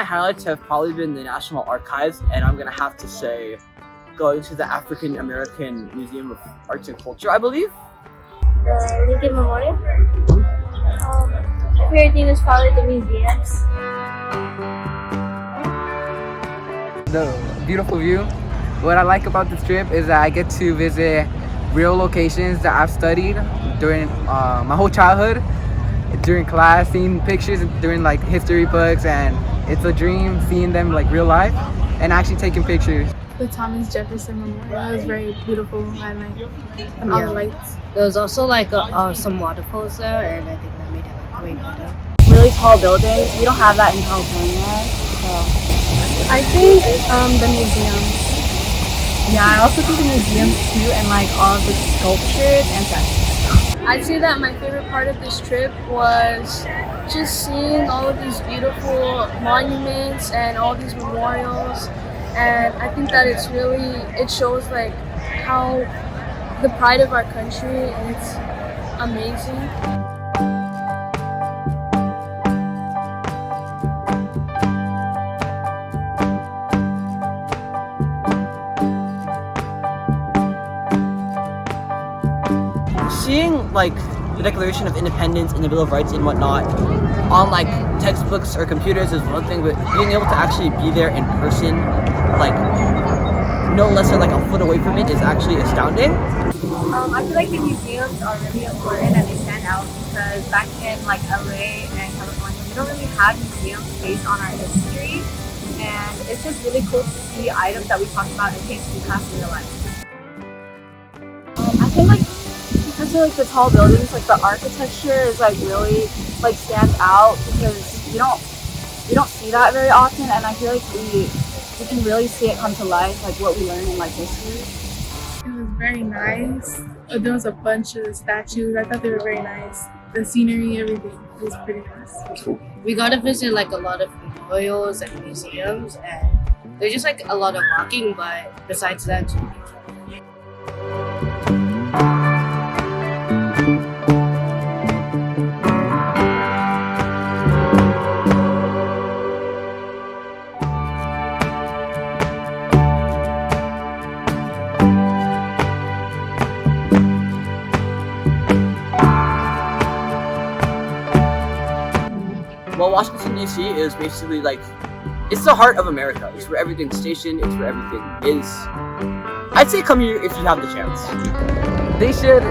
highlights have probably been the National Archives, and I'm gonna have to say going to the African American Museum of Arts and Culture, I believe. The Lincoln Memorial. My favorite thing is probably the museums. The beautiful view. What I like about this trip is that I get to visit real locations that I've studied during my whole childhood, during class, seeing pictures during like history books, and it's a dream seeing them like real life and actually taking pictures. The Thomas Jefferson Memorial was very beautiful at night, and all the lights. There was also like some waterfalls there, and I think that made it like way better. Really tall buildings. We don't have that in California, so I think the museums. yeah. I also think the museums too, and like all the sculptures and statues. I'd say that my favorite part of this trip was just seeing all of these beautiful monuments and all these memorials, and I think that it shows like how the pride of our country, and it's amazing. Seeing like the Declaration of Independence and the Bill of Rights and whatnot on like textbooks or computers is one thing, but being able to actually be there in person, like no less than like a foot away from it, is actually astounding. I feel like the museums are really important and they stand out because back in like LA and California, we don't really have museums based on our history, and it's just really cool to see items that we talk about in history class in real life. I think like because of like the tall buildings, like the architecture is like really like stands out because we don't see that very often, and I feel like we can really see it come to life, like what we learn in like history. It was very nice. There was a bunch of statues. I thought they were very nice. The scenery, everything was pretty nice. We got to visit like a lot of memorials and museums, and there's just like a lot of walking, but besides that, Well, Washington D.C. is basically like, it's the heart of America. It's where everything's stationed. It's where everything is. I'd say come here if you have the chance. They should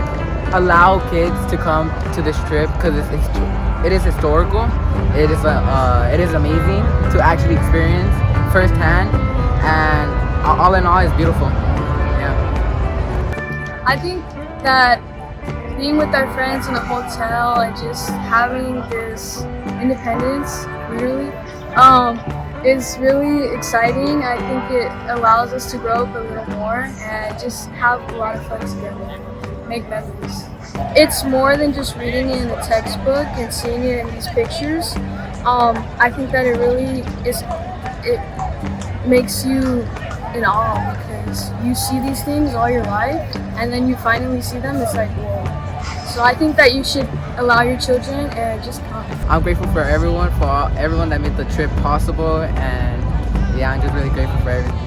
allow kids to come to this trip because it is historical. It is amazing to actually experience firsthand, and all in all, it's beautiful. Yeah. I think that being with our friends in a hotel and just having this independence really is really exciting. I think it allows us to grow up a little more and just have a lot of fun together, make memories. It's more than just reading it in a textbook and seeing it in these pictures. I think that it makes you in awe because you see these things all your life, and then you finally see them, it's like, whoa. So I think that you should allow your children and just come. I'm grateful for everyone that made the trip possible, and yeah, I'm just really grateful for everything.